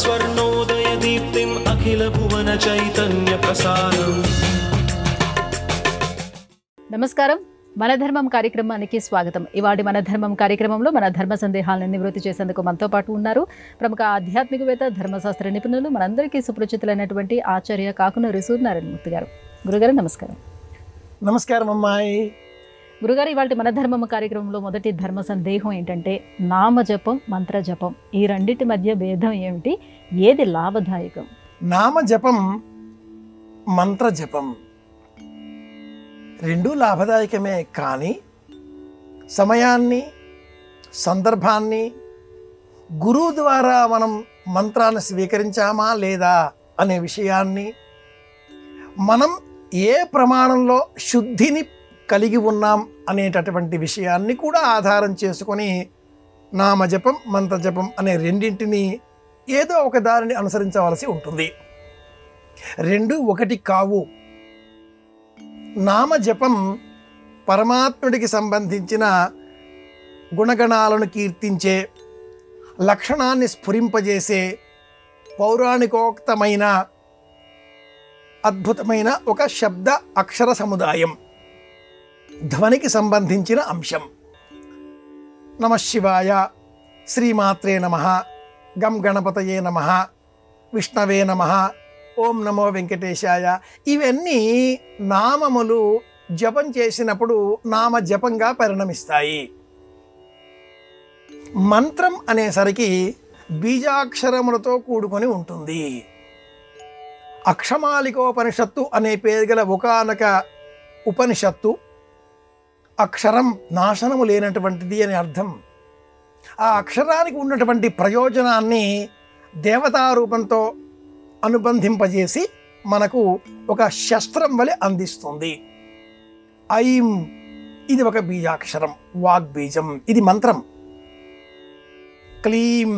स्वर्णोदयदीप्तिम् अखिलभुवन चैतन्य प्रसारम्। నమస్కారం, మన ధర్మం కార్యక్రమానికి స్వాగతం. ఇవాటి మన ధర్మం కార్యక్రమంలో మన ధర్మ సందేహాలను నివృత్తి చేసేందుకు మనతో పాటు ఉన్నారు ప్రముఖ ఆధ్యాత్మికవేత్త, ధర్మశాస్త్ర నిపుణులు, మనందరికీ సుపరిచితులైనటువంటి ఆచార్య కాకునూరి సూర్యనారాయణమూర్తి గారు. గురుగారు నమస్కారం. నమస్కారం అమ్మాయి. గురుగారు, ఇవాటి మన ధర్మం కార్యక్రమంలో మొదటి ధర్మ సందేహం ఏంటంటే నామజపం, మంత్రజపం ఈ రెండింటి మధ్య భేదం ఏమిటి? ఏది లాభదాయకం? నామజపం, మంత్రజపం రెండూ లాభదాయకమే. కానీ సమయాన్ని, సందర్భాన్ని, గురువు ద్వారా మనం మంత్రాన్ని స్వీకరించామా లేదా అనే విషయాన్ని, మనం ఏ ప్రమాణంలో శుద్ధిని కలిగి ఉన్నాం అనేటటువంటి విషయాన్ని కూడా ఆధారం చేసుకొని నామజపం, మంత్రజపం అనే రెండింటిని ఏదో ఒక దారిని అనుసరించవలసి ఉంటుంది. రెండు ఒకటి కావు. నామజపం పరమాత్ముడికి సంబంధించిన గుణగణాలను కీర్తించే, లక్షణాన్ని స్ఫురింపజేసే, పౌరాణికోక్తమైన అద్భుతమైన ఒక శబ్ద అక్షర సముదాయం, ధ్వనికి సంబంధించిన అంశం. నమఃశివాయ, శ్రీమాత్రే నమః, గం గణపతయే నమః, విష్ణవే నమః, ఓం నమో వెంకటేశాయ ఇవన్నీ నామములు జపం చేసినప్పుడు నామ జపంగా పరిణమిస్తాయి. మంత్రం అనేసరికి బీజాక్షరములతో కూడుకొని ఉంటుంది. అక్షమాలికోపనిషత్తు అనే పేరు గల ఒకానొక ఉపనిషత్తు అక్షరం నాశనము లేనటువంటిది అని అర్థం. ఆ అక్షరానికి ఉన్నటువంటి ప్రయోజనాన్ని దేవతారూపంతో అనుబంధింపజేసి మనకు ఒక శస్త్రం వలె అందిస్తుంది. ఐం ఇది ఒక బీజాక్షరం, వాగ్బీజం, ఇది మంత్రం. క్లీం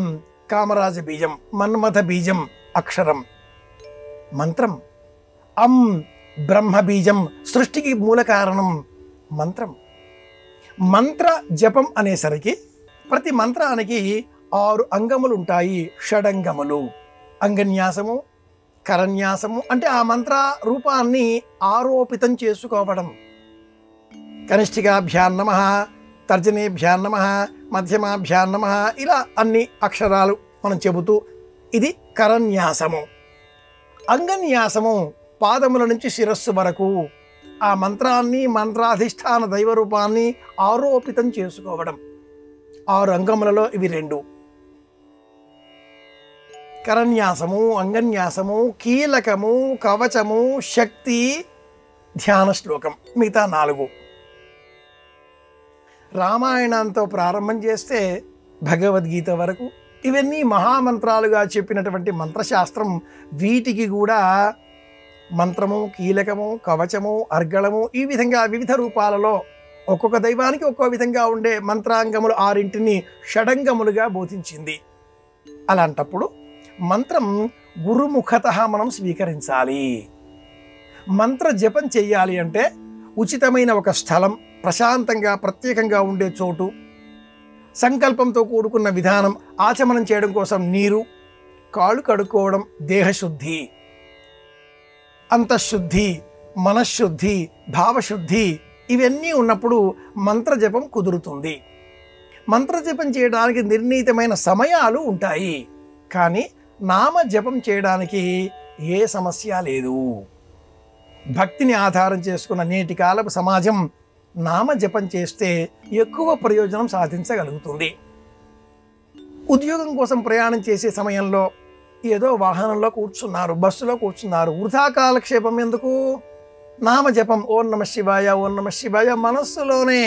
కామరాజ బీజం, మన్మథ బీజం అక్షరం, మంత్రం. అం బ్రహ్మ బీజం, సృష్టికి మూల కారణం, మంత్రం. మంత్ర జపం అనేసరికి ప్రతి మంత్రానికి 6 అంగములు ఉంటాయి, షడంగములు. అంగన్యాసము, కరన్యాసము అంటే ఆ మంత్ర రూపాన్ని ఆరోపితం చేసుకోవడం. కనిష్ఠికాభ్యాం నమః, తర్జనేభ్యాం నమః, మధ్యమాభ్యాం నమః, ఇలా అన్ని అక్షరాలు మనం చెబుతూ ఇది కరన్యాసము. అంగన్యాసము పాదముల నుంచి శిరస్సు వరకు ఆ మంత్రాన్ని, మంత్రాధిష్టాన దైవరూపాన్ని ఆరోపితం చేసుకోవడం. 6 అంగములలో ఇవి 2. కరన్యాసము, అంగన్యాసము, కీలకము, కవచము, శక్తి, ధ్యాన శ్లోకం, మిగతా 4. రామాయణంతో ప్రారంభం చేస్తే భగవద్గీత వరకు ఇవన్నీ మహామంత్రాలుగా చెప్పినటువంటి మంత్రశాస్త్రం. వీటికి కూడా మంత్రము, కీలకము, కవచము, అర్గళము ఈ విధంగా వివిధ రూపాలలో ఒక్కొక్క దైవానికి ఒక్కో విధంగా ఉండే మంత్రాంగములు 6 షడంగములుగా బోధించింది. అలాంటప్పుడు మంత్రం గురుముఖత మనం స్వీకరించాలి. మంత్ర జపం చెయ్యాలి అంటే ఉచితమైన ఒక స్థలం, ప్రశాంతంగా ప్రత్యేకంగా ఉండే చోటు, సంకల్పంతో కూడుకున్న విధానం, ఆచమనం చేయడం కోసం నీరు, కాళ్ళు కడుక్కోవడం, దేహశుద్ధి, అంతఃశుద్ధి, మనశ్శుద్ధి, భావశుద్ధి ఇవన్నీ ఉన్నప్పుడు మంత్రజపం కుదురుతుంది. మంత్రజపం చేయడానికి నిర్ణీతమైన సమయాలు ఉంటాయి. కానీ నామజపం చేయడానికి ఏ సమస్య లేదు. భక్తిని ఆధారం చేసుకున్న నేటి కాలపు సమాజం నామజపం చేస్తే ఎక్కువ ప్రయోజనం సాధించగలుగుతుంది. ఉద్యోగం కోసం ప్రయాణం చేసే సమయంలో ఏదో వాహనంలో కూర్చున్నారు, బస్సులో కూర్చున్నారు, వృథా కాలక్షేపం ఎందుకు? నామజపం, ఓం నమః శివాయ, ఓం నమః శివాయ మనస్సులోనే,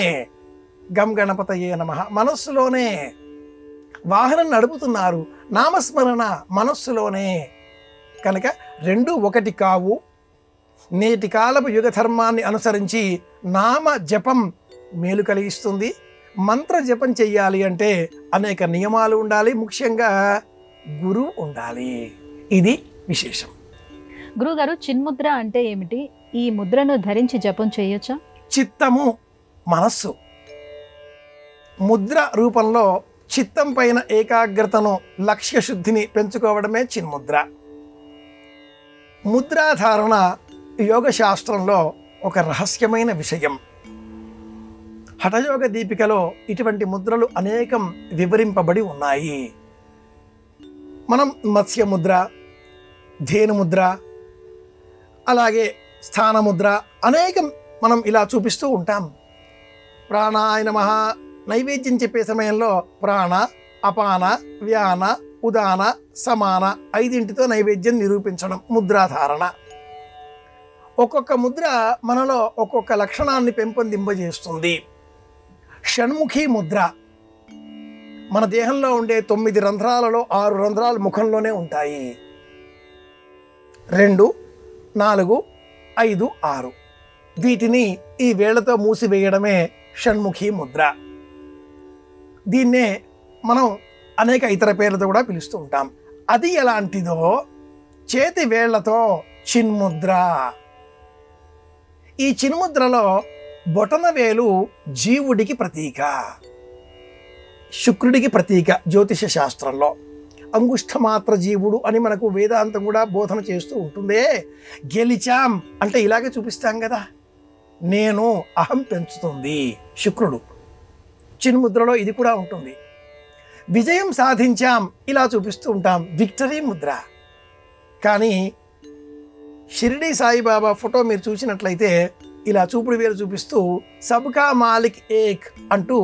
గం గణపతయే నమః మనస్సులోనే. వాహనం నడుపుతున్నారు, నామస్మరణ మనస్సులోనే. కనుక 2 ఒకటి కావు. నేటి కాలపు యుగ ధర్మాన్ని అనుసరించి నామ జపం మేలు కలిగిస్తుంది. మంత్ర జపం చెయ్యాలి అంటే అనేక నియమాలు ఉండాలి, ముఖ్యంగా గురువు ఉండాలి. ఇది విశేషం. గురుగారు, చిన్ముద్ర అంటే ఏమిటి? ఈ ముద్రను ధరించి జపం చేయొచ్చా? చిత్తము, మనస్సు ముద్ర రూపంలో చిత్తం పైన ఏకాగ్రతను, లక్ష్య శుద్ధిని పెంచుకోవడమే చిన్ముద్ర. ముద్రాధారణ యోగ శాస్త్రంలో ఒక రహస్యమైన విషయం. హఠయోగ దీపికలో ఇటువంటి ముద్రలు అనేకం వివరింపబడి ఉన్నాయి. మనం మత్స్యముద్ర, ధేనుముద్ర, అలాగే స్థానముద్ర అనేకం మనం ఇలా చూపిస్తూ ఉంటాం. ప్రాణాయ నమః నైవేద్యం చెప్పే సమయంలో ప్రాణ, అపాన, వ్యాన, ఉదాన, సమాన 5 నైవేద్యం నిరూపించడం ముద్రాధారణ. ఒక్కొక్క ముద్ర మనలో ఒక్కొక్క లక్షణాన్ని పెంపొందింపజేస్తుంది. షణ్ముఖి ముద్ర, మన దేహంలో ఉండే 9 రంధ్రాలలో 6 రంధ్రాలు ముఖంలోనే ఉంటాయి. 2, 4, 5, 6 వీటిని ఈ వేళ్లతో మూసివేయడమే షణ్ముఖి ముద్ర. దీన్నే మనం అనేక ఇతర పేర్లతో కూడా పిలుస్తూ ఉంటాం. అది ఎలాంటిదో చేతి వేళ్లతో చిన్ముద్ర. ఈ చిన్ముద్రలో బొటన వేలు జీవుడికి ప్రతీక, శుక్రుడికి ప్రతీక. జ్యోతిష శాస్త్రంలో అంగుష్ఠమాత్ర జీవుడు అని మనకు వేదాంతం కూడా బోధన చేస్తూ ఉంటుందే. గెలిచాం అంటే ఇలాగే చూపిస్తాం కదా. నేను, అహం పెంచుతుంది శుక్రుడు. చిన్ముద్రలో ఇది కూడా ఉంటుంది. విజయం సాధించాం ఇలా చూపిస్తూ ఉంటాం, విక్టరీ ముద్ర. కానీ షిరిడి సాయిబాబా ఫోటో మీరు చూసినట్లయితే ఇలా చూపుడు వేలు చూపిస్తూ సబ్కా మాలిక్ ఏక్ అంటూ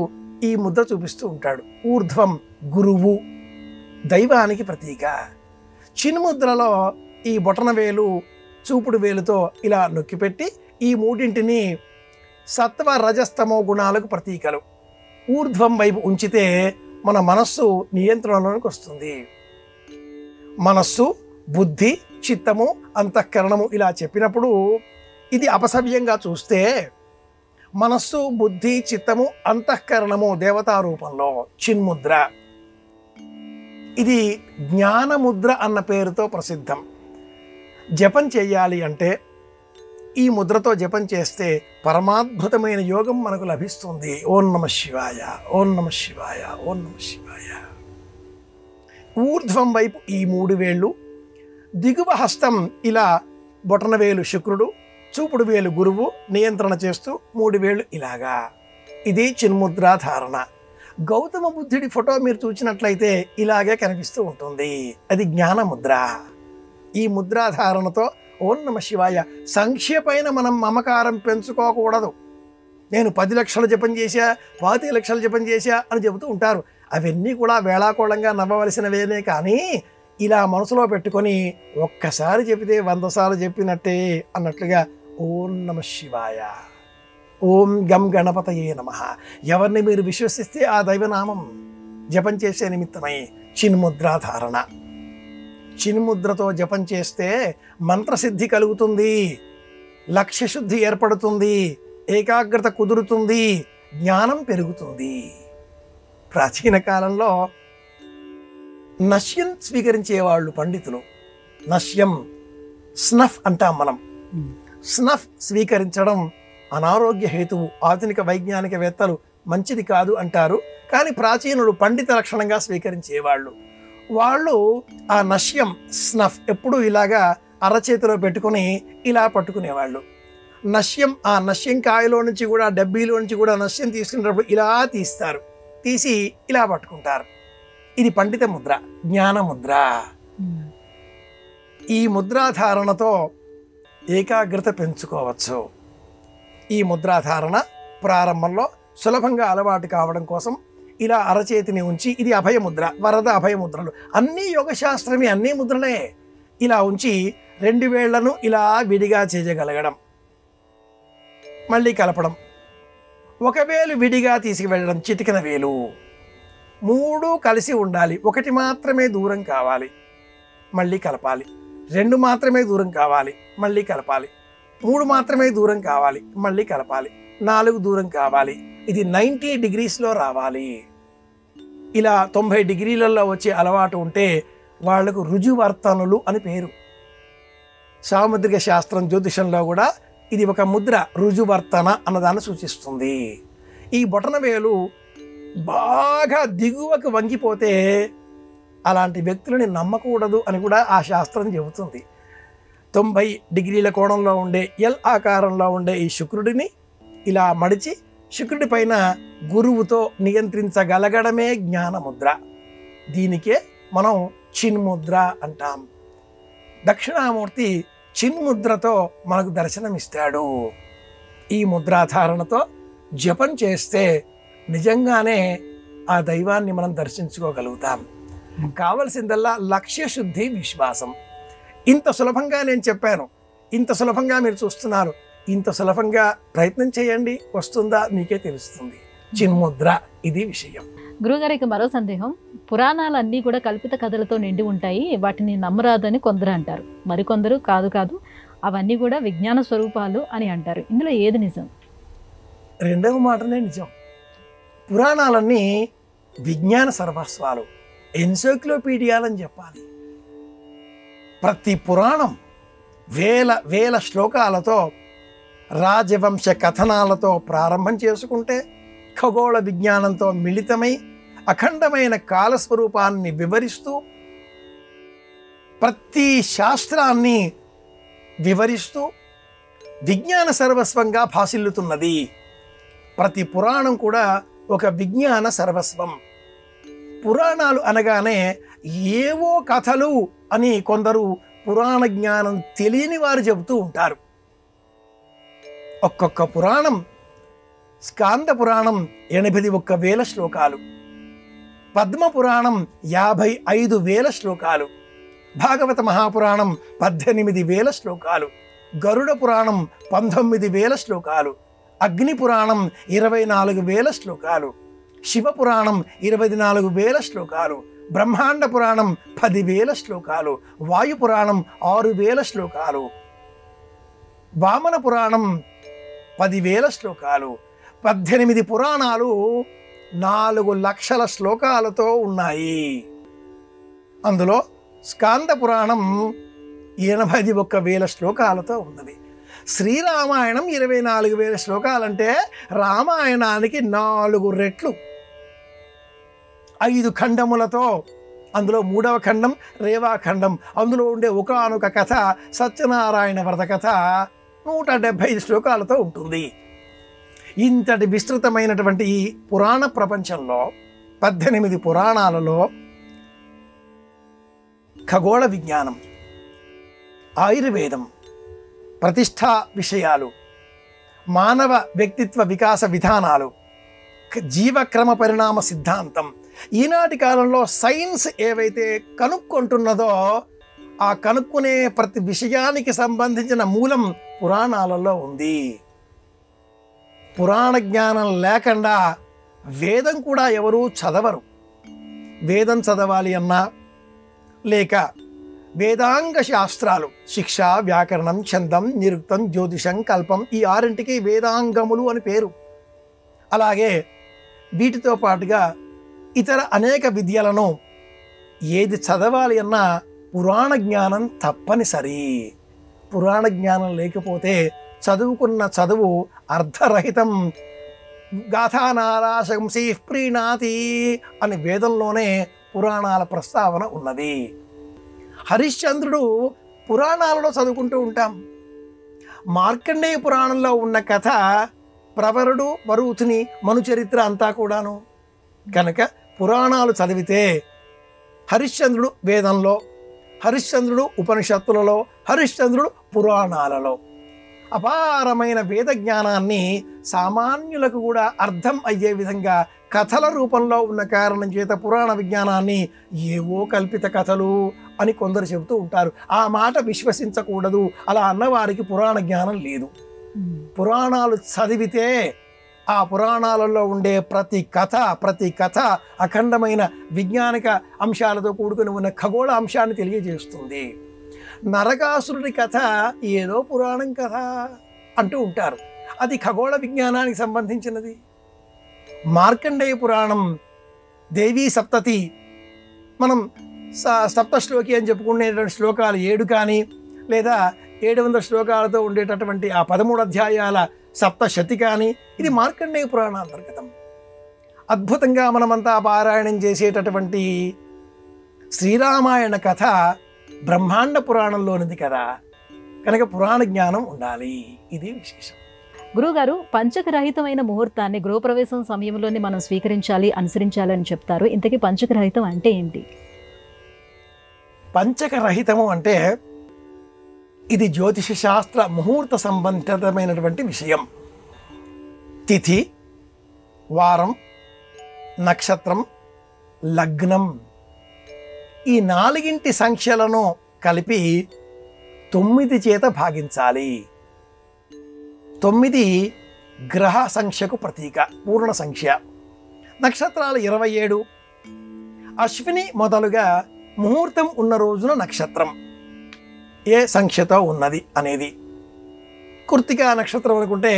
ఈ ముద్ర చూపిస్తూ ఉంటాడు. ఊర్ధ్వం గురువు, దైవానికి ప్రతీక. చిన్ముద్రలో ఈ బొటన వేలు చూపుడు వేలుతో ఇలా నొక్కిపెట్టి ఈ మూడింటిని సత్వ రజస్తమో గుణాలకు ప్రతీకలు. ఊర్ధ్వం వైపు ఉంచితే మన మనస్సు నియంత్రణలోకి వస్తుంది. మనస్సు, బుద్ధి, చిత్తము, అంతఃకరణము ఇలా చెప్పినప్పుడు ఇది అపసవ్యంగా చూస్తే మనస్సు, బుద్ధి, చిత్తము, అంతఃకరణము దేవతా రూపంలో చిన్ముద్ర. ఇది జ్ఞానముద్ర అన్న పేరుతో ప్రసిద్ధం. జపం చేయాలి అంటే ఈ ముద్రతో జపం చేస్తే పరమాద్భుతమైన యోగం మనకు లభిస్తుంది. ఓం నమః శివాయ, ఓం నమః శివాయ, ఓం నమః శివాయ. ఊర్ధ్వం వైపు ఈ 3 వేళ్ళు, దిగువ హస్తం ఇలా బొటన వేలు శుక్రుడు, చూపుడు వేలు గురువు నియంత్రణ చేస్తూ 3 వేళ్ళు ఇలాగా. ఇది చిన్ముద్రాధారణ. గౌతమ బుద్ధుడి ఫోటో మీరు చూసినట్లయితే ఇలాగే కనిపిస్తూ ఉంటుంది. అది జ్ఞానముద్ర. ఈ ముద్రాధారణతో ఓం నమః శివాయ. సంఖ్య పైన మనం మమకారం పెంచుకోకూడదు. నేను 10 లక్షలు జపం చేశా, 25 లక్షలు జపం చేశా అని చెబుతూ ఉంటారు. అవన్నీ కూడా వేళాకోళంగా నవ్వవలసినవేనే. కానీ ఇలా మనసులో పెట్టుకొని ఒక్కసారి చెబితే 100 సార్లు చెప్పినట్టే అన్నట్లుగా ఓం నమః శివాయ, ఓం గం గణపతయే నమః. ఎవరిని మీరు విశ్వసిస్తే ఆ దైవనామం జపం చేసే నిమిత్తమై చిన్ముద్రాధారణ. చిన్ముద్రతో జపం చేస్తే మంత్రసిద్ధి కలుగుతుంది, లక్ష్యశుద్ధి ఏర్పడుతుంది, ఏకాగ్రత కుదురుతుంది, జ్ఞానం పెరుగుతుంది. ప్రాచీన కాలంలో నశ్యం స్వీకరించేవాళ్ళు పండితులు. నశ్యం, స్నఫ్ అంటాం మనం. స్నఫ్ స్వీకరించడం అనారోగ్య హేతువు. ఆధునిక వైజ్ఞానికవేత్తలు మంచిది కాదు అంటారు. కానీ ప్రాచీనులు పండిత లక్షణంగా స్వీకరించేవాళ్ళు. వాళ్ళు ఆ నశ్యం, స్నఫ్ ఎప్పుడూ ఇలాగా అరచేతిలో పెట్టుకుని ఇలా పట్టుకునేవాళ్ళు. నశ్యం, ఆ నశ్యం కాయలో నుంచి కూడా, డబ్బీలో నుంచి కూడా నశ్యం తీసుకునేటప్పుడు ఇలా తీస్తారు, తీసి ఇలా పట్టుకుంటారు. ఇది పండిత ముద్ర, జ్ఞానముద్ర. ఈ ముద్రాధారణతో ఏకాగ్రత పెంచుకోవచ్చు. ఈ ముద్రాధారణ ప్రారంభంలో సులభంగా అలవాటు కావడం కోసం ఇలా అరచేతిని ఉంచి, ఇది అభయముద్ర, వరద అభయముద్రలు అన్నీ యోగశాస్త్రమే, అన్నీ ముద్రలే. ఇలా ఉంచి 2 వేళ్లను ఇలా విడిగా చేయగలగడం, మళ్ళీ కలపడం, 1 వేలు విడిగా తీసుకువెళ్ళడం, చిటికెన వేలు. 3 కలిసి ఉండాలి, 1 మాత్రమే దూరం కావాలి, మళ్ళీ కలపాలి. 2 మాత్రమే దూరం కావాలి, మళ్ళీ కలపాలి. 3 మాత్రమే దూరం కావాలి, మళ్ళీ కలపాలి. 4 దూరం కావాలి. ఇది 90 డిగ్రీస్లో రావాలి. ఇలా 90 డిగ్రీలలో వచ్చే అలవాటు ఉంటే వాళ్లకు రుజువర్తనులు అని పేరు. సాముద్రిక శాస్త్రం, జ్యోతిషంలో కూడా ఇది ఒక ముద్ర, రుజువర్తన అన్నదాన్ని సూచిస్తుంది. ఈ బొటన వేలు బాగా దిగువకు వంగిపోతే అలాంటి వ్యక్తులని నమ్మకూడదు అని కూడా ఆ శాస్త్రం చెబుతుంది. 90 డిగ్రీల కోణంలో ఉండే ఎల్ ఆకారంలో ఉండే ఈ శుక్రుడిని ఇలా మడిచి శుక్రుడి పైన గురువుతో నియంత్రించగలగడమే జ్ఞానముద్ర. దీనికే మనం చిన్ముద్ర అంటాం. దక్షిణామూర్తి చిన్ముద్రతో మనకు దర్శనమిస్తాడు. ఈ ముద్రాధారణతో జపం చేస్తే నిజంగానే ఆ దైవాన్ని మనం దర్శించుకోగలుగుతాం. కావలసిందల్లా లక్ష్య శుద్ధి, విశ్వాసం. ఇంత సులభంగా నేను చెప్పాను, ఇంత సులభంగా మీరు చూస్తున్నారు, ఇంత సులభంగా ప్రయత్నం చేయండి, వస్తుందా మీకే తెలుస్తుంది. చిన్ముద్ర, ఇది విషయం. గురుగారికి మరో సందేహం. పురాణాలన్నీ కూడా కల్పిత కథలతో నిండి ఉంటాయి, వాటిని నమ్మరాదని కొందరు అంటారు, మరికొందరు కాదు అవన్నీ కూడా విజ్ఞాన స్వరూపాలు అని అంటారు. ఇందులో ఏది నిజం? రెండవ మాటనే నిజం. పురాణాలన్నీ విజ్ఞాన సర్వస్వాలు, ఎన్సైక్లోపీడియాలని చెప్పాలి. ప్రతి పురాణం వేల శ్లోకాలతో, రాజవంశ కథనాలతో ప్రారంభం చేసుకుంటే ఖగోళ విజ్ఞానంతో మిళితమై అఖండమైన కాలస్వరూపాన్ని వివరిస్తూ, ప్రతి శాస్త్రాన్ని వివరిస్తూ విజ్ఞాన సర్వస్వంగా భాసిల్లుతున్నది. ప్రతి పురాణం కూడా ఒక విజ్ఞాన సర్వస్వం. పురాణాలు అనగానే ఏవో కథలు అని కొందరు పురాణ జ్ఞానం తెలియని వారు చెబుతూ ఉంటారు. ఒక్కొక్క పురాణం, స్కాంద పురాణం 81,000 శ్లోకాలు, పద్మ పురాణం 55,000 శ్లోకాలు, భాగవత మహాపురాణం 18,000 శ్లోకాలు, గరుడ పురాణం 19,000 శ్లోకాలు, అగ్ని పురాణం 24,000 శ్లోకాలు, శివపురాణం 24,000 శ్లోకాలు, బ్రహ్మాండ పురాణం 10,000 శ్లోకాలు, వాయు పురాణం 6,000 శ్లోకాలు, వామన పురాణం 10,000 శ్లోకాలు, 18 పురాణాలు 4 లక్షల శ్లోకాలతో ఉన్నాయి. అందులో స్కాంద పురాణం 81,000 శ్లోకాలతో ఉన్నది. శ్రీరామాయణం 24,000 శ్లోకాలంటే రామాయణానికి 4 రెట్లు, 5 ఖండములతో. అందులో 3వ ఖండం రేవాఖండం. అందులో ఉండే ఒకానొక కథ సత్యనారాయణ వ్రత కథ 175 శ్లోకాలతో ఉంటుంది. ఇంతటి విస్తృతమైనటువంటి ఈ పురాణ ప్రపంచంలో 18 పురాణాలలో ఖగోళ విజ్ఞానం, ఆయుర్వేదం, ప్రతిష్టా విషయాలు, మానవ వ్యక్తిత్వ వికాస విధానాలు, జీవక్రమ పరిణామ సిద్ధాంతం, ఈనాటి కాలంలో సైన్స్ ఏవైతే కనుక్కుంటున్నదో ఆ కనుక్కునే ప్రతి విషయానికి సంబంధించిన మూలం పురాణాలలో ఉంది. పురాణ జ్ఞానం లేకుండా వేదం కూడా ఎవరూ చదవరు. వేదం చదవాలి అన్నా, లేక వేదాంగ శాస్త్రాలు, శిక్ష, వ్యాకరణం, ఛందం, నిరుక్తం, జ్యోతిషం, కల్పం, ఈ 6ంటికి వేదాంగములు అని పేరు. అలాగే వీటితో పాటుగా ఇతర అనేక విద్యలను ఏది చదవాలి అన్నా పురాణ జ్ఞానం తప్పనిసరి. పురాణ జ్ఞానం లేకపోతే చదువుకున్న చదువు అర్ధరహితం. గాథానారాశంసి ప్రీణాతి అని వేదంలోనే పురాణాల ప్రస్తావన ఉన్నది. హరిశ్చంద్రుడు పురాణాలలో చదువుకుంటూ ఉంటాం. మార్కండేయ పురాణంలో ఉన్న కథ ప్రవరుడు, వరూతుని, మనుచరిత్ర అంతా కూడాను. కనుక పురాణాలు చదివితే హరిశ్చంద్రుడు వేదంలో, హరిశ్చంద్రుడు ఉపనిషత్తులలో, హరిశ్చంద్రుడు పురాణాలలో. అపారమైన వేద జ్ఞానాన్ని సామాన్యులకు కూడా అర్థం అయ్యే విధంగా కథల రూపంలో ఉన్న కారణం చేత పురాణ విజ్ఞానాన్ని ఏవో కల్పిత కథలు అని కొందరు చెబుతూ ఉంటారు. ఆ మాట విశ్వసించకూడదు. అలా అన్నవారికి పురాణ జ్ఞానం లేదు. పురాణాలు చదివితే ఆ పురాణాలలో ఉండే ప్రతి కథ అఖండమైన విజ్ఞానిక అంశాలతో కూడుకుని ఉన్న ఖగోళ అంశాన్ని తెలియజేస్తుంది. నరకాసురుడి కథ ఏదో పురాణం కథ అంటూ ఉంటారు, అది ఖగోళ విజ్ఞానానికి సంబంధించినది. మార్కండేయ పురాణం, దేవీ సప్తతి, మనం సప్తశ్లోకి అని చెప్పుకునేటువంటి శ్లోకాలు 7 కానీ లేదా 700 శ్లోకాలతో ఉండేటటువంటి ఆ 13 అధ్యాయాల సప్తశతి కానీ, ఇది మార్కండేయ పురాణ అంతర్గతం. అద్భుతంగా మనమంతా పారాయణం చేసేటటువంటి శ్రీరామాయణ కథ బ్రహ్మాండ పురాణంలోనిది కదా, కనుక పురాణ జ్ఞానం ఉండాలి. ఇది విశేషం. గురువుగారు, పంచకరహితమైన ముహూర్తాన్ని గృహప్రవేశం సమయంలోనే మనం స్వీకరించాలి, అనుసరించాలి అని చెప్తారు. ఇంతకీ పంచకరహితం అంటే ఏంటి? పంచకరహితము అంటే ఇది జ్యోతిష శాస్త్ర ముహూర్త సంబంధితమైనటువంటి విషయం. తిథి, వారం, నక్షత్రం, లగ్నం, ఈ 4 సంఖ్యలను కలిపి 9 చేత భాగించాలి. 9 గ్రహ సంఖ్యకు ప్రతీక, పూర్ణ సంఖ్య. నక్షత్రాలు 27. అశ్విని మొదలుగా ముహూర్తం ఉన్న రోజున నక్షత్రం ఏ సంఖ్యతో ఉన్నది అనేది. కృత్తిక నక్షత్రం అనుకుంటే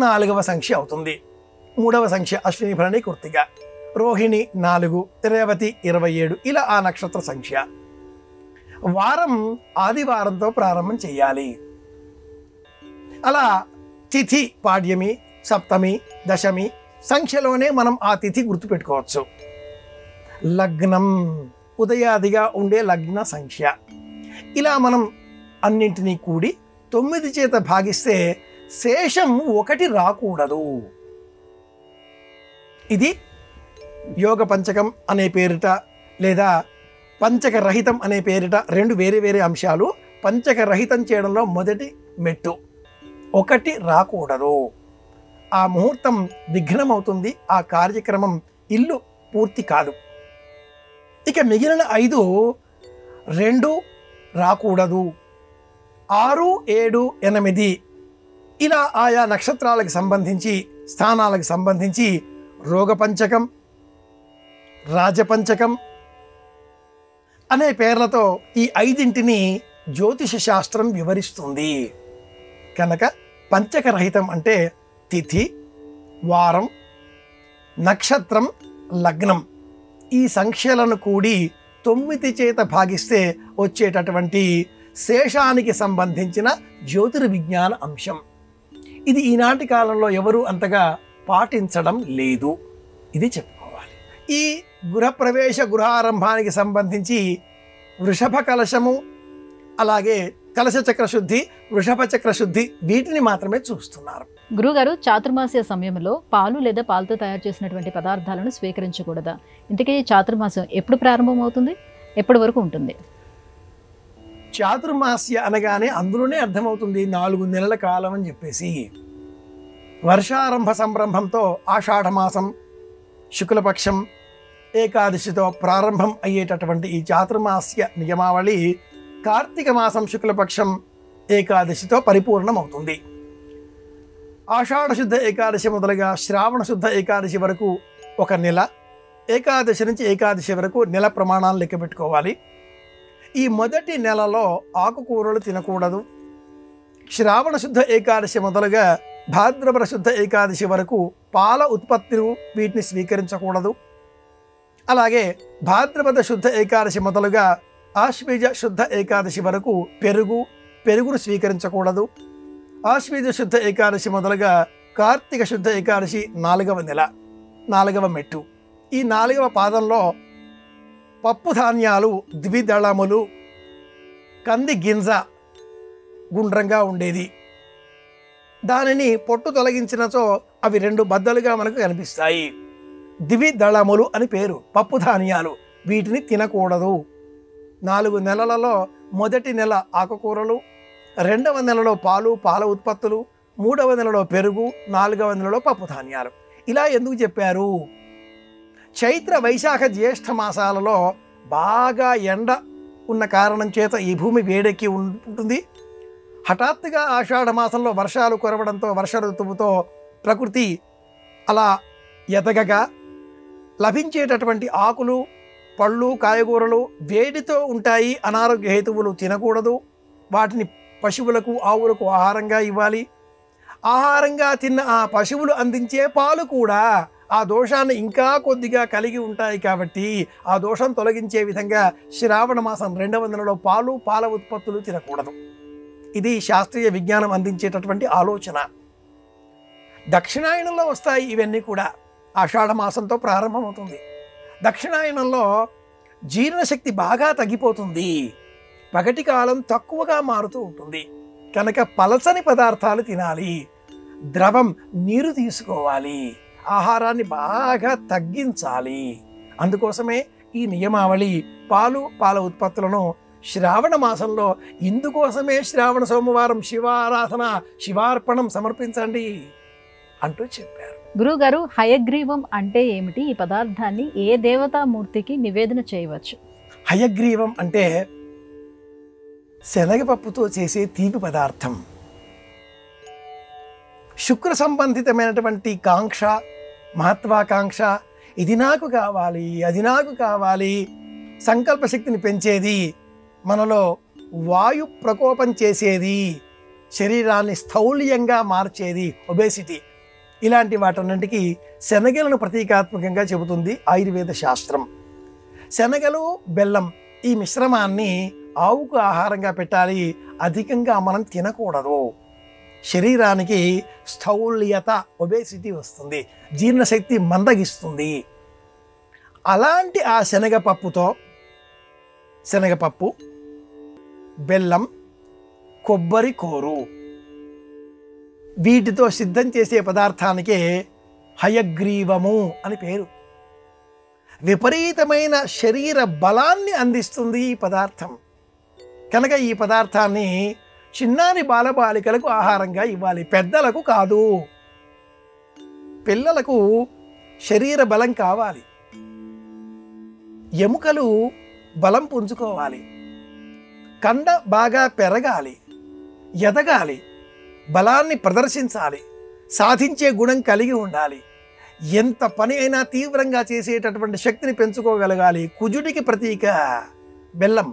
4వ సంఖ్య అవుతుంది. 3వ సంఖ్య అశ్విని, భరణి, కృత్తిక. రోహిణి 4, రేవతి 27, ఇలా ఆ నక్షత్ర సంఖ్య. వారం ఆదివారంతో ప్రారంభం చేయాలి. అలా తిథి పాడ్యమి, సప్తమి, దశమి సంఖ్యలోనే మనం ఆ తిథి గుర్తుపెట్టుకోవచ్చు. లగ్నం ఉదయాదిగా ఉండే లగ్న సంఖ్య. ఇలా మనం అన్నింటినీ కూడి 9 చేత భాగిస్తే శేషం 1 రాకూడదు. ఇది యోగ పంచకం అనే పేరిట లేదా పంచక రహితం అనే పేరిట 2 వేరే వేరే అంశాలు. పంచక రహితం చేయడంలో మొదటి మెట్టు 1 రాకూడదు. ఆ ముహూర్తం విఘ్నమవుతుంది, ఆ కార్యక్రమం ఇల్లు పూర్తి కాదు. ఇక మిగిలిన 5 2 రాకూడదు. 6, 7, 8 ఇలా ఆయా నక్షత్రాలకు సంబంధించి, స్థానాలకు సంబంధించి రోగపంచకం, రాజపంచకం అనే పేర్లతో ఈ 5 జ్యోతిష శాస్త్రం వివరిస్తుంది. కనుక పంచకరహితం అంటే తిథి, వారం, నక్షత్రం, లగ్నం ఈ సంఖ్యలను కూడి 9 చేత భాగిస్తే వచ్చేటటువంటి శేషానికి సంబంధించిన జ్యోతిర్విజ్ఞాన అంశం. ఇది ఈనాటి కాలంలో ఎవరు అంతగా పాటించడం లేదు. ఇది చెప్పుకోవాలి. ఈ గృహప్రవేశ, గృహారంభానికి సంబంధించి వృషభ కలశము, అలాగే కలశ చక్ర శుద్ధి, వృషభ చక్ర శుద్ధి వీటిని మాత్రమే చూస్తున్నారు. గురుగారు, చాతుర్మాస్య సమయంలో పాలు లేదా పాలతో తయారు చేసినటువంటి పదార్థాలను స్వీకరించకూడదా? ఇంతకీ చాతుర్మాసం ఎప్పుడు ప్రారంభమవుతుంది, ఎప్పటి వరకు ఉంటుంది? చాతుర్మాస్య అనగానే అందులోనే అర్థమవుతుంది 4 నెలల కాలం అని చెప్పేసి. వర్షారంభ సంరంభంతో ఆషాఢమాసం శుక్లపక్షం ఏకాదశితో ప్రారంభం అయ్యేటటువంటి ఈ చాతుర్మాస్య నియమావళి కార్తీక మాసం శుక్లపక్షం ఏకాదశితో పరిపూర్ణమవుతుంది. ఆషాఢ శుద్ధ ఏకాదశి మొదలుగా శ్రావణ శుద్ధ ఏకాదశి వరకు 1 నెల, ఏకాదశి నుంచి ఏకాదశి వరకు నెల ప్రమాణాలు లెక్క పెట్టుకోవాలి. ఈ మొదటి నెలలో ఆకుకూరలు తినకూడదు. శ్రావణ శుద్ధ ఏకాదశి మొదలుగా భాద్రపద శుద్ధ ఏకాదశి వరకు పాల ఉత్పత్తులు వీటిని స్వీకరించకూడదు. అలాగే భాద్రపద శుద్ధ ఏకాదశి మొదలుగా ఆశ్వీజ శుద్ధ ఏకాదశి వరకు పెరుగును స్వీకరించకూడదు. ఆశ్వీజ శుద్ధ ఏకాదశి మొదలుగా కార్తీక శుద్ధ ఏకాదశి 4వ నెల, 4వ మెట్టు. ఈ 4వ పాదంలో పప్పు ధాన్యాలు, ద్విదళములు, కంది గింజ గుండ్రంగా ఉండేది, దానిని పొట్టు తొలగించినచో అవి 2 బద్దలుగా మనకు కనిపిస్తాయి. ద్విదళములు అని పేరు, పప్పు ధాన్యాలు. వీటిని తినకూడదు. 4 నెలలలో మొదటి నెల ఆకుకూరలు, 2వ నెలలో పాలు, పాల ఉత్పత్తులు, 3వ నెలలో పెరుగు, 4వ నెలలో పప్పు ధాన్యాలు. ఇలా ఎందుకు చెప్పారు? చైత్ర, వైశాఖ, జ్యేష్ఠ మాసాలలో బాగా ఎండ ఉన్న కారణం చేత ఈ భూమి వేడెక్కి ఉంటుంది. హఠాత్తుగా ఆషాఢ మాసంలో వర్షాలు కురవడంతో, వర్ష ఋతువుతో ప్రకృతి అలా ఎదగగా లభించేటటువంటి ఆకులు, పళ్ళు, కాయగూరలు వేడితో ఉంటాయి. అనారోగ్య హేతువులు తినకూడదు. వాటిని పశువులకు, ఆవులకు ఆహారంగా ఇవ్వాలి. ఆహారంగా తిన్న ఆ పశువులు అందించే పాలు కూడా ఆ దోషాన్ని ఇంకా కొద్దిగా కలిగి ఉంటాయి. కాబట్టి ఆ దోషం తొలగించే విధంగా శ్రావణ మాసం 2వ నెలలో పాలు, పాల ఉత్పత్తులు తినకూడదు. ఇది శాస్త్రీయ విజ్ఞానం అందించేటటువంటి ఆలోచన. దక్షిణాయనంలో వస్తాయి ఇవన్నీ కూడా. ఆషాఢ మాసంతో ప్రారంభమవుతుంది. దక్షిణాయనంలో జీర్ణశక్తి బాగా తగ్గిపోతుంది, పగటి కాలం తక్కువగా మారుతూ ఉంటుంది. కనుక పలచని పదార్థాలు తినాలి, ద్రవం నీరు తీసుకోవాలి, ఆహారాన్ని బాగా తగ్గించాలి. అందుకోసమే ఈ నియమావళి. పాలు పాల ఉత్పత్తులను శ్రావణ మాసంలో ఇందుకోసమే శ్రావణ సోమవారం శివారాధన, శివార్పణం సమర్పించండి అంటూ చెప్పారు. గురువుగారు, హయగ్రీవం అంటే ఏమిటి? ఈ పదార్థాన్ని ఏ దేవతామూర్తికి నివేదన చేయవచ్చు? హయగ్రీవం అంటే శనగపప్పుతో చేసే తీపి పదార్థం. శుక్ర సంబంధితమైనటువంటి కాంక్ష, మహత్వాకాంక్ష, ఇది నాకు కావాలి, అది నాకు కావాలి, సంకల్ప శక్తిని పెంచేది, మనలో వాయు ప్రకోపం చేసేది, శరీరాన్ని స్థౌల్యంగా మార్చేది, ఒబేసిటీ, ఇలాంటి వాటన్నింటికి శనగలను ప్రతీకాత్మకంగా చెబుతుంది ఆయుర్వేద శాస్త్రం. శనగలు, బెల్లం ఈ మిశ్రమాన్ని ఆవుకు ఆహారంగా పెట్టాలి. అధికంగా మనం తినకూడదు. శరీరానికి స్థౌల్యత, ఒబేసిటీ వస్తుంది, జీర్ణశక్తి మందగిస్తుంది. అలాంటి ఆ శనగపప్పుతో, శనగపప్పు, బెల్లం, కొబ్బరి కోరు, వీటితో సిద్ధం చేసే పదార్థానికే హయగ్రీవము అని పేరు. విపరీతమైన శరీర బలాన్ని అందిస్తుంది ఈ పదార్థం. కనుక ఈ పదార్థాన్ని చిన్నారి బాలబాలికలకు ఆహారంగా ఇవ్వాలి, పెద్దలకు కాదు. పిల్లలకు శరీర బలం కావాలి, ఎముకలు బలం పుంజుకోవాలి, కండ బాగా పెరగాలి, ఎదగాలి, బలాన్ని ప్రదర్శించాలి, సాధించే గుణం కలిగి ఉండాలి, ఎంత పని అయినా తీవ్రంగా చేసేటటువంటి శక్తిని పెంచుకోగలగాలి. కుజుడికి ప్రతీక బెల్లం.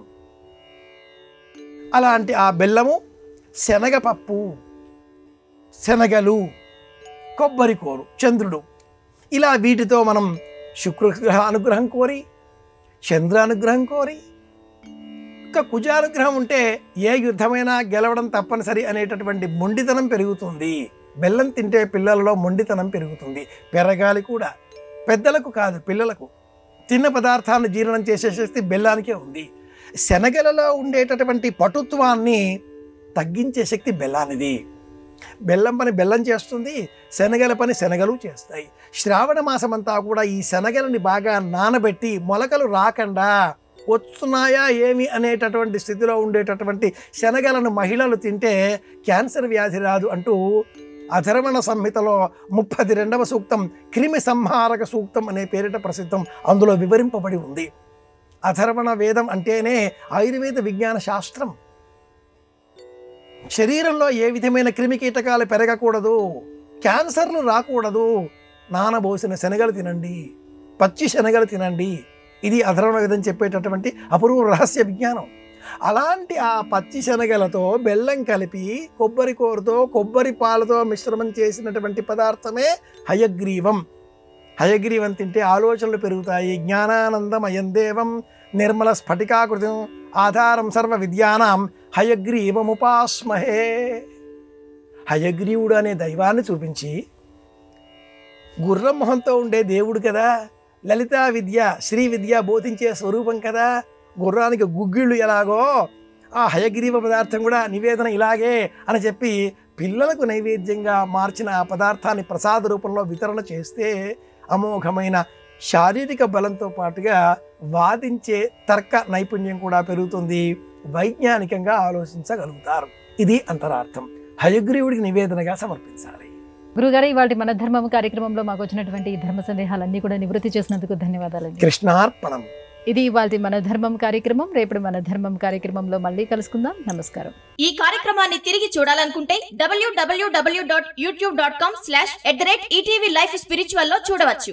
అలాంటి ఆ బెల్లము, శనగపప్పు, శనగలు, కొబ్బరి కోరు, చంద్రుడు, ఇలా వీటితో మనం శుక్రగ్రహ అనుగ్రహం కోరి, చంద్ర అనుగ్రహం కోరి, ఇంకా కుజానుగ్రహం ఉంటే ఏ యుద్ధమైనా గెలవడం తప్పనిసరి అనేటటువంటి మొండితనం పెరుగుతుంది. బెల్లం తింటే పిల్లలలో మొండితనం పెరుగుతుంది, పెరగాలి కూడా. పెద్దలకు కాదు, పిల్లలకు. తిన్న పదార్థాన్ని జీర్ణం చేసే శక్తి బెల్లానికే ఉంది. శనగలలో ఉండేటటువంటి పటుత్వాన్ని తగ్గించే శక్తి బెల్లానిది. బెల్లం పని బెల్లం చేస్తుంది, శనగల పని శనగలు చేస్తాయి. శ్రావణ మాసమంతా కూడా ఈ శనగలని బాగా నానబెట్టి మొలకలు రాకుండా వస్తున్నాయా ఏమి అనేటటువంటి స్థితిలో ఉండేటటువంటి శనగలను మహిళలు తింటే క్యాన్సర్ వ్యాధి రాదు అంటూ అధర్వణ సంహితలో 32వ సూక్తం క్రిమి సంహారక సూక్తం అనే పేరిట ప్రసిద్ధం, అందులో వివరింపబడి ఉంది. అధర్వణ వేదం అంటేనే ఆయుర్వేద విజ్ఞాన శాస్త్రం. శరీరంలో ఏ విధమైన క్రిమి కీటకాలు పెరగకూడదు, క్యాన్సర్లు రాకూడదు, నానబోసిన శనగలు తినండి, పచ్చి శనగలు తినండి. ఇది అధర్వణ వేదం చెప్పేటటువంటి అపూర్వ రహస్య విజ్ఞానం. అలాంటి ఆ పచ్చి శనగలతో బెల్లం కలిపి కొబ్బరి కూరతో, కొబ్బరి పాలతో మిశ్రమం చేసినటువంటి పదార్థమే హయగ్రీవం. హయగ్రీవం తింటే ఆలోచనలు పెరుగుతాయి. జ్ఞానానందమయం దేవం నిర్మల స్ఫటికాకృతం ఆధారం సర్వ విద్యానాం హయగ్రీవముపాస్మహే. హయగ్రీవుడు అనే దైవాన్ని చూపించి, గుర్రం మొహంతో ఉండే దేవుడు కదా, లలితా విద్య, శ్రీ విద్య బోధించే స్వరూపం కదా, గుర్రానికి గుగ్గిళ్ళు ఎలాగో ఆ హయగ్రీవ పదార్థం కూడా నివేదన ఇలాగే అని చెప్పి పిల్లలకు నైవేద్యంగా మార్చిన ఆ పదార్థాన్ని ప్రసాద రూపంలో వితరణ చేస్తే అమోఘమైన శారీరక బలంతో పాటుగా వాదించే తర్క నైపుణ్యం కూడా పెరుగుతుంది, వైజ్ఞానికంగా ఆలోచించగలుగుతారు. ఇది అంతరార్థం. హయగ్రీవుడికి నివేదనగా సమర్పించాలి. గురుగారు, ఇవాళ మన ధర్మం కార్యక్రమంలో మాకు వచ్చినటువంటి ఈ ధర్మ సందేహాలన్నీ కూడా నివృత్తి చేసినందుకు ధన్యవాదాలు. కృష్ణార్పణం. ఇది ఇవాళ మన ధర్మం కార్యక్రమం. రేపు మన ధర్మం కార్యక్రమంలో మళ్ళీ కలుసుకుందాం. నమస్కారం. ఈ కార్యక్రమాన్ని తిరిగి చూడాలనుకుంటే www.youtube.com/ETV Life Spiritual లో చూడవచ్చు.